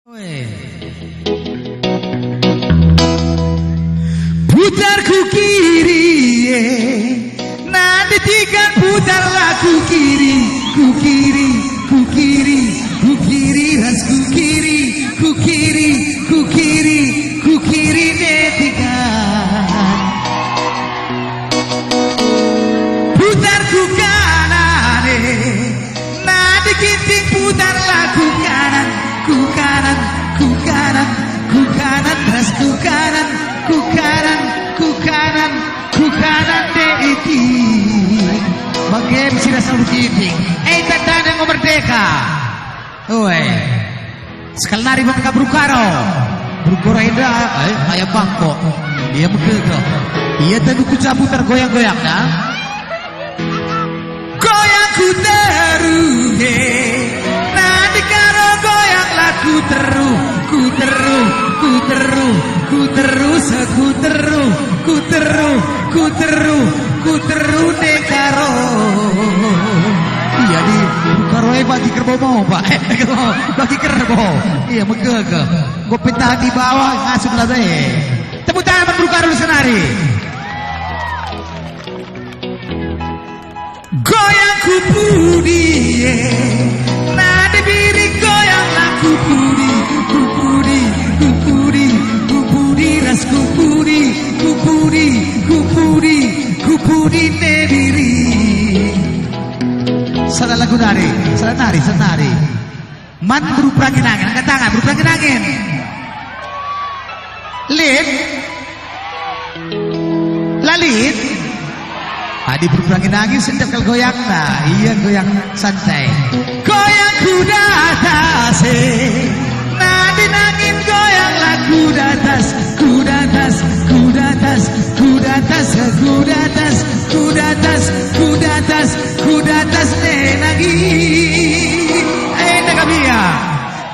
Putar ku kiri, nanti tikan putarlah ku kiri, ku kiri, ku kiri, ku kiri, ras ku kiri, ku kiri, ku kiri, ku kiri netikan. Putar ku kanan, nanti kinting putarlah ku kanan, ku kanan, ku kanan, ku kanan, ras ku kanan, ku kanan, ku kanan, ku kanan deiti. Bagaimana sih rasa begini? Tanda yang merdeka. Oi, sekali nari bangka Brukaro, Brukaro indah, ayam bangkok. Dia merdeka. Ia tadi ku putar goyang-goyang dah. Goyang ku terus, nanti karo goyang laku terus, ku terus, ku terus, ku terus, ku terus, ku terus, ku terus, ku terus dekaro. Iya di Brukaro bagi kerbau pak, bagi kerbau. Iya megega. Gue petahan di bawah ngasuh belakang. Tepuk tangan buat Brukaro Senari. Goyang ku pudi, nadi biri goyang laku pudi, ku pudi, ku pudi, ku pudi, ras ku pudi, ku pudi, ku pudi, ku pudi nebiri. Salah lagu nari, salah nari, salah nari. Man berupangin angin, angkat tangan, berupangin angin. Lid, lalit. Adi berupangin angin, sedap kalau goyang nah, iya goyang santai. Goyang kuda atas, nadi nangin goyang lah kuda atas, kuda atas, kuda atas, kuda atas, kuda atas, kuda atas, kuda atas, kuda atas nenagi. Nakabia,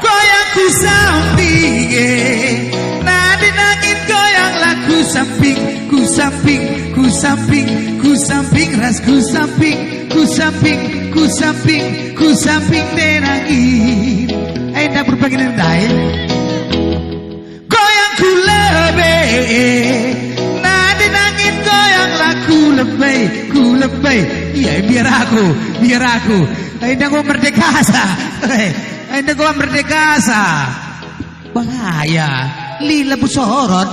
goyang ku samping, nadi nangin goyang lah ku samping, ku samping, ku samping, ku samping, ras ku samping, ku samping, ku samping, ku samping nenagi. Nak berbagi rendai. Goyang ku lebih, nadi nangin goyang lah ku lebih, ku lebih. Iya biar aku, biar aku. Nak gua merdeka sa, nak gua merdeka sa. Bahaya, lila busorot.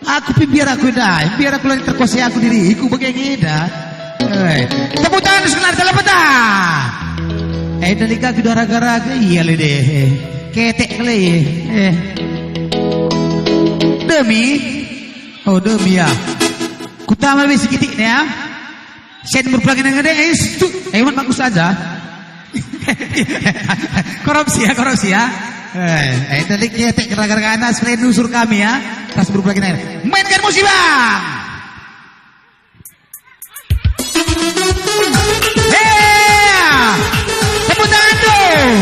Aku biar aku dah, biar aku lagi terkuasai aku diriku begini dah. Tepuk tangan sekelar dalam peta. Dalika kita raga-raga iya le deh. Ketek le. Demi, oh demi ya. Kutama besi kitik ya. Saya berpelangin dengan dia. Ewan bagus saja. Korupsi ya, korupsi ya. Tadi ketek raga-raga anak selain nusur kami ya. Tas berpelangin aja. Mainkan musik bang. Tepuk tangan dong.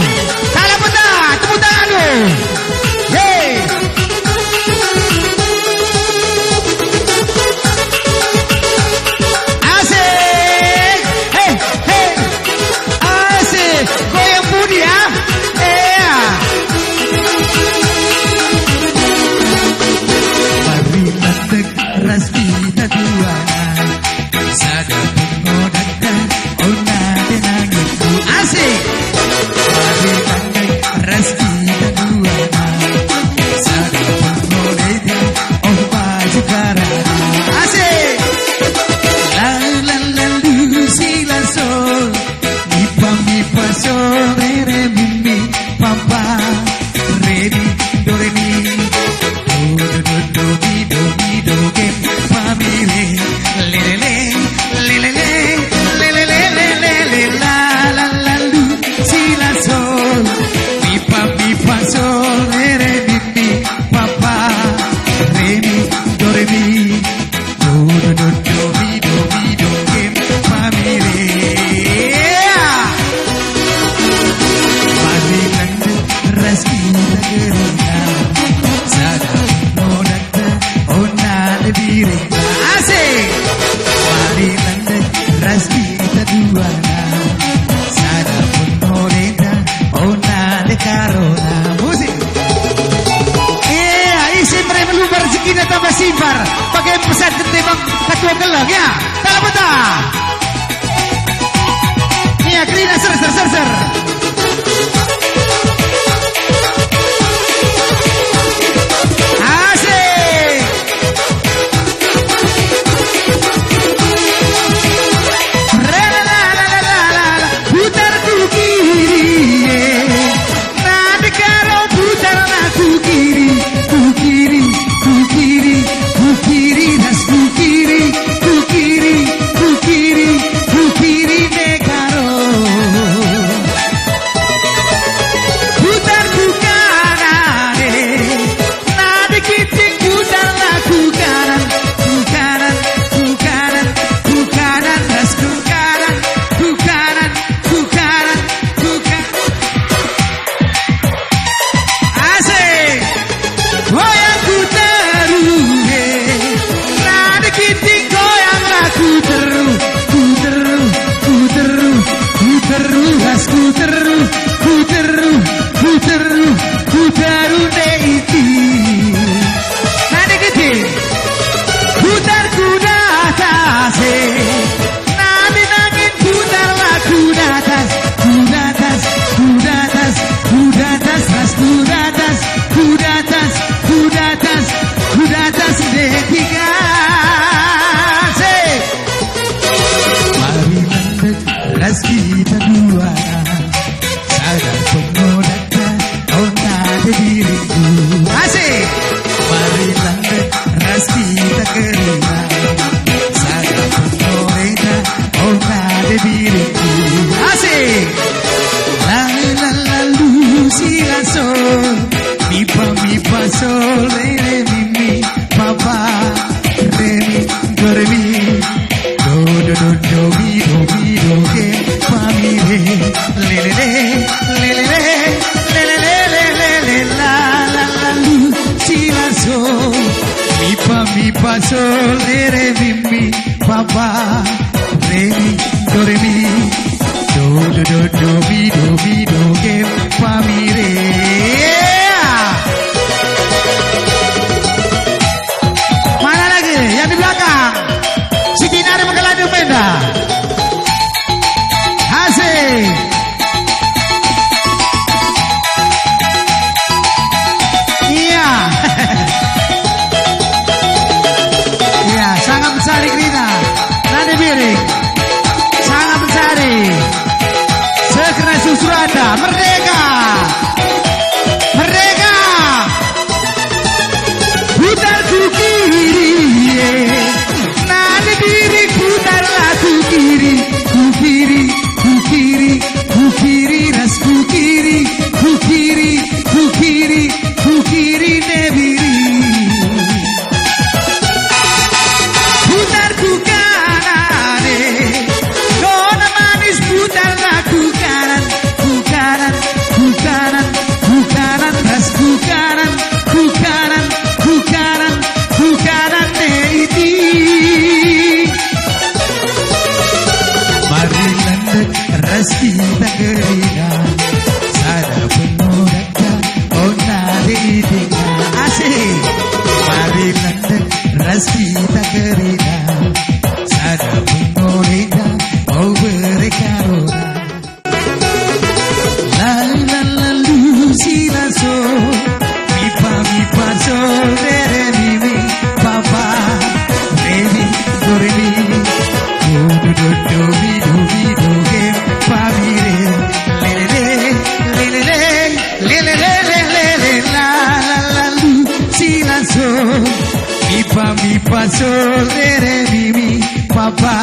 Salam peta, tepuk tangan dong. Asik. Asik. Goyang budi ya. Mari kita ras ras kita dua. Sadar penggodanya oh nada diriku. Asik. Marilah ras kita kerina. Sadar penggodanya oh nada diriku. Asik. Lalu si la sol. Mi pa sol re re mi mi pa pa re mi do re mi do do do do mi do ke pa mi re le le le le le le le le le le le la la la lu si la sol mi pa sol re mi pa pa re mi do do mi do ke pa mi re. Yang di belakang si Dinar Menggeladu Menda. Asik. Iya. Iya, sangat mencari Krina. Nadi Biring. Sangat mencari. Sekeras Susrada. Merdeka. Merdeka. Putar ku kiri. Nada diri putarlah ku kiri, ku kiri, ku kiri, ku kiri, ras ku kiri, ku kiri, ku kiri, ku kiri nebiri. Putar ku kanan, nona manis putarlah ku kanan, ku kanan, ku kanan, ku kanan, ras ku kanan, ku kanan, ku kanan, ku kanan nebiri. Ras kita kerina sada penggodanya oh nada idenya. Asik. Mari landek ras kita kerina sada penggodanya oh berkarona. Lalu si la sol mi pa sol re mi mi pa pa re mi do re mi do do mi do ke pa mi re le le le la la la lu si la sol mi pa sol re mi pa pa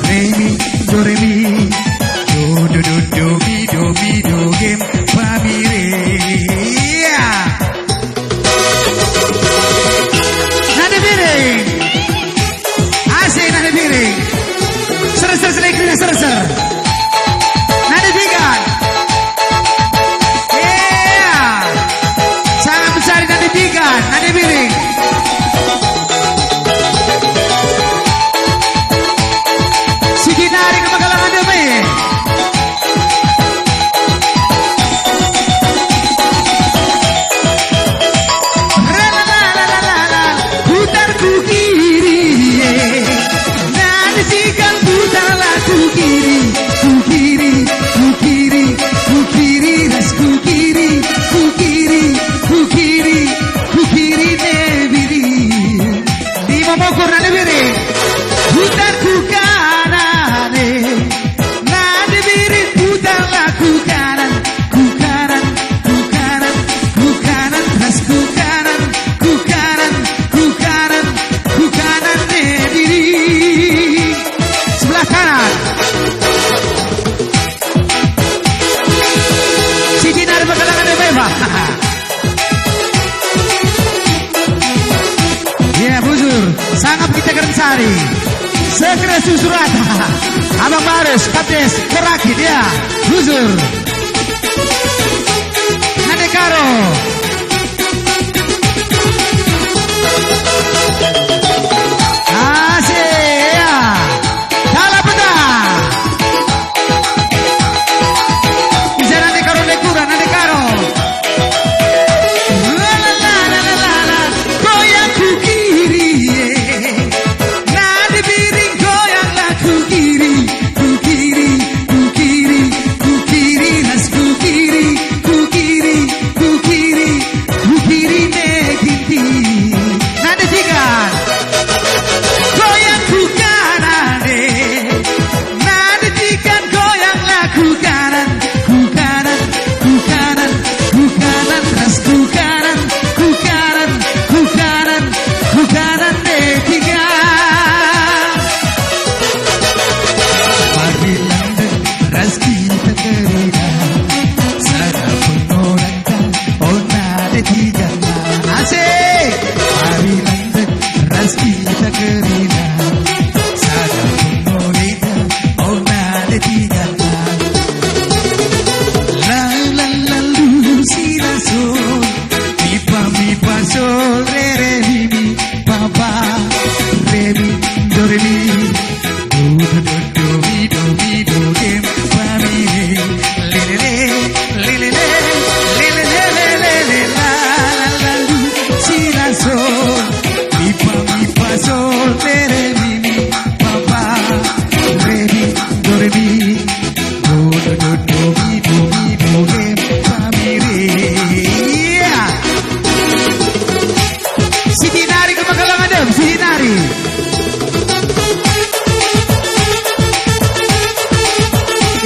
re mi do mi do ke pa mi re. Nada Biring. Asik nada Biring. Ser Krina ser. Nada Bigan. Yeah. Sangat besar nada Bigan, nada Biring. Si Dinari ke Magalangan Demi. Putar ku kiri. Nada sigal putarlah ku kiri, ku kiri, ku kiri, ku kiri, ras ku kiri, ku kiri, ku kiri, ku kiri nebiri. Di Momokor nada biri. Putar ku kanan, nada biri putarlah ku kanan, ku kanan, ku kanan, ku kanan, ras ku kanan, ku kanan, ku kanan, ku kanan nebiri. Sebelah kanan. Si Dinar Menggeladu Menda. Ya buzur, sangat kita kerensari. Sekeras Susrada. Abang Baris, Kades, Kerakit ya. Buzur. Nadekaro. Asik ya. Kalah pedang. Bisa Nadekaro Nekura, Nadekaro. La la la la la la. Goyang ku kiri. Nada Biring goyanglah ku kiri, ku kiri, ku kiri, ku kiri.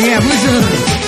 Iya, busur.